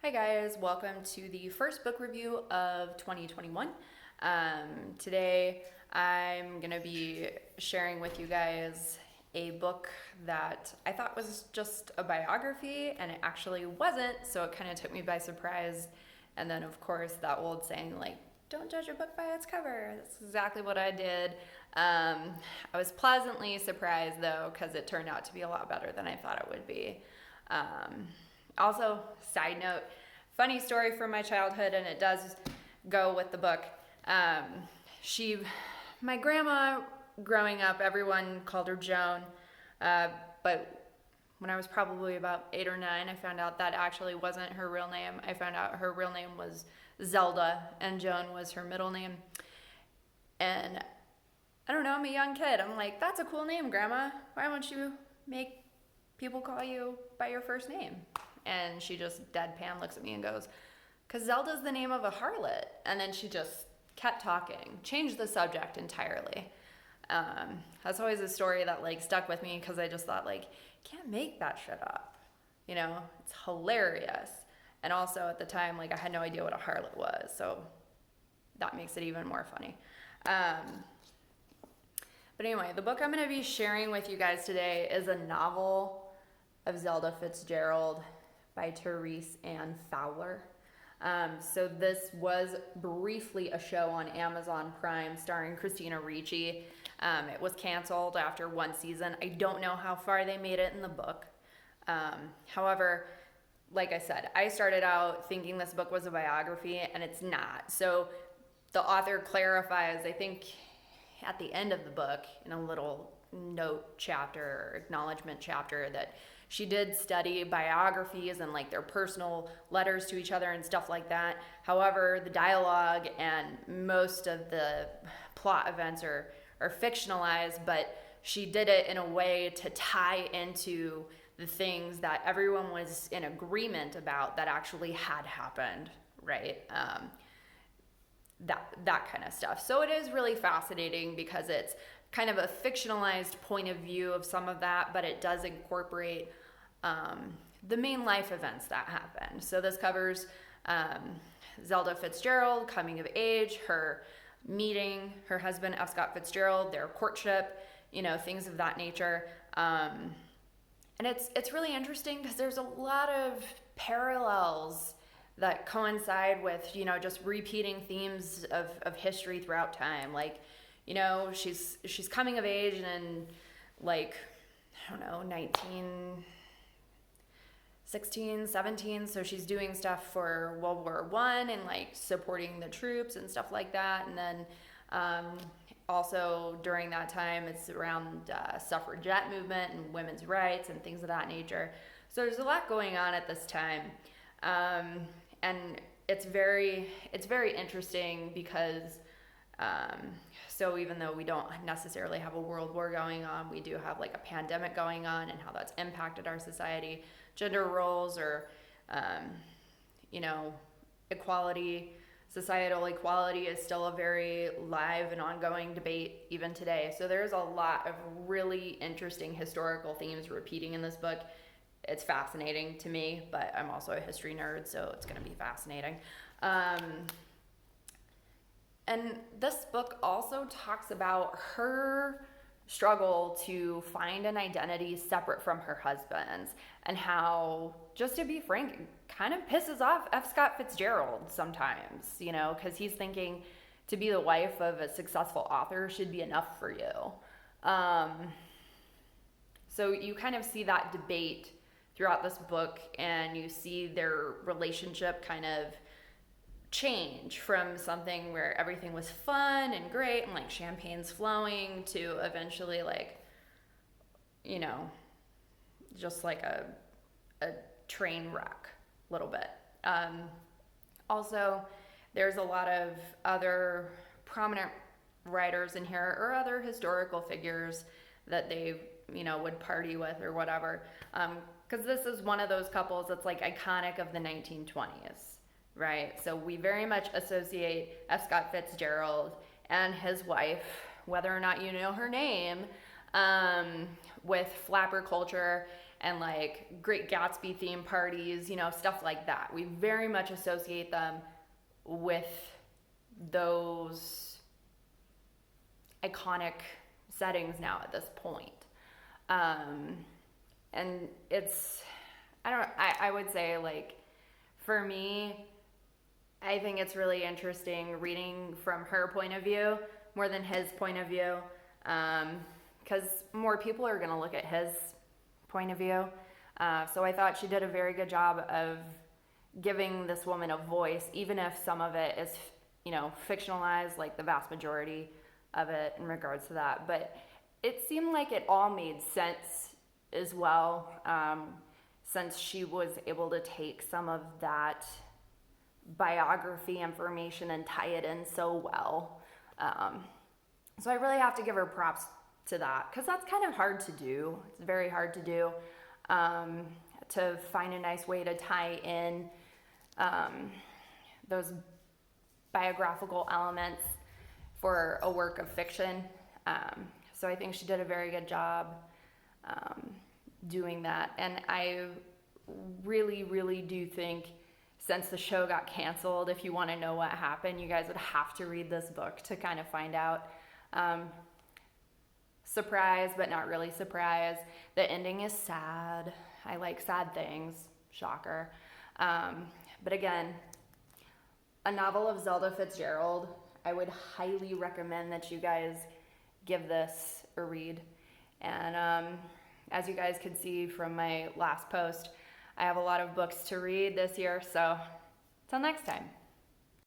Hi guys, welcome to the first book review of 2021. Today I'm going to be sharing with you guys a book that I thought was just a biography and it actually wasn't, so it kind of took me by surprise. And then of course that old saying like, don't judge a book by its cover. That's exactly what I did. I was pleasantly surprised though because it turned out to be a lot better than I thought it would be. Also, side note, funny story from my childhood, and it does go with the book. My grandma, growing up, everyone called her Joan, but when I was probably about 8 or 9, I found out that actually wasn't her real name. I found out her real name was Zelda, and Joan was her middle name. And I don't know, I'm a young kid. I'm like, that's a cool name, Grandma. Why don't you make people call you by your first name? And she just deadpan looks at me and goes, because Zelda's the name of a harlot. And then she just kept talking, changed the subject entirely. That's always a story that like stuck with me because I just thought like, can't make that shit up. You know, it's hilarious. And also at the time, like I had no idea what a harlot was. So that makes it even more funny. But anyway, the book I'm going to be sharing with you guys today is a novel of Zelda Fitzgerald by Therese Ann Fowler. So this was briefly a show on Amazon Prime starring Christina Ricci. It was canceled after one season. I don't know how far they made it in the book. However, like I said, I started out thinking this book was a biography, and it's not. So the author clarifies, I think, at the end of the book in a little note chapter or acknowledgement chapter that she did study biographies and like their personal letters to each other and stuff like that. However, the dialogue and most of the plot events are fictionalized, but she did it in a way to tie into the things that everyone was in agreement about that actually had happened, right? That kind of stuff. So it is really fascinating because it's kind of a fictionalized point of view of some of that, but it does incorporate the main life events that happen. So this covers Zelda Fitzgerald coming of age, her meeting her husband F. Scott Fitzgerald, their courtship, you know, things of that nature. And it's really interesting because there's a lot of parallels that coincide with, you know, just repeating themes of history throughout time. Like, you know, she's coming of age in like, I don't know, 1916, 17. So she's doing stuff for World War I and like supporting the troops and stuff like that. And then also during that time, it's around suffragette movement and women's rights and things of that nature. So there's a lot going on at this time. And it's very interesting because so even though we don't necessarily have a world war going on, we do have like a pandemic going on and how that's impacted our society. Gender roles or, you know, equality, societal equality is still a very live and ongoing debate even today. So there's a lot of really interesting historical themes repeating in this book. It's fascinating to me, but I'm also a history nerd, so it's going to be fascinating. And this book also talks about her struggle to find an identity separate from her husband's and how, just to be frank, it kind of pisses off F. Scott Fitzgerald sometimes, you know, because he's thinking to be the wife of a successful author should be enough for you. So you kind of see that debate throughout this book, and you see their relationship kind of change from something where everything was fun and great and like champagne's flowing to eventually like, you know, just like a train wreck a little bit. Also, there's a lot of other prominent writers in here or other historical figures that they, you know, would party with or whatever. Because this is one of those couples that's like iconic of the 1920s, right? So we very much associate F. Scott Fitzgerald and his wife, whether or not you know her name, with flapper culture and like Great Gatsby theme parties, you know, stuff like that. We very much associate them with those iconic settings now at this point. And it's, I would say, like, for me, I think it's really interesting reading from her point of view more than his point of view, because more people are going to look at his point of view. So I thought she did a very good job of giving this woman a voice, even if some of it is, you know, fictionalized, like the vast majority of it in regards to that. But it seemed like it all made sense as well, since she was able to take some of that biography information and tie it in so well. So I really have to give her props to that, because that's kind of hard to do. It's very hard to do, to find a nice way to tie in those biographical elements for a work of fiction. So I think she did a very good job doing that. And I really, really do think, since the show got canceled, if you want to know what happened, you guys would have to read this book to kind of find out. Surprise, but not really surprise. The ending is sad. I like sad things. Shocker. But again, a novel of Zelda Fitzgerald, I would highly recommend that you guys give this a read. And as you guys could see from my last post, I have a lot of books to read this year, so till next time.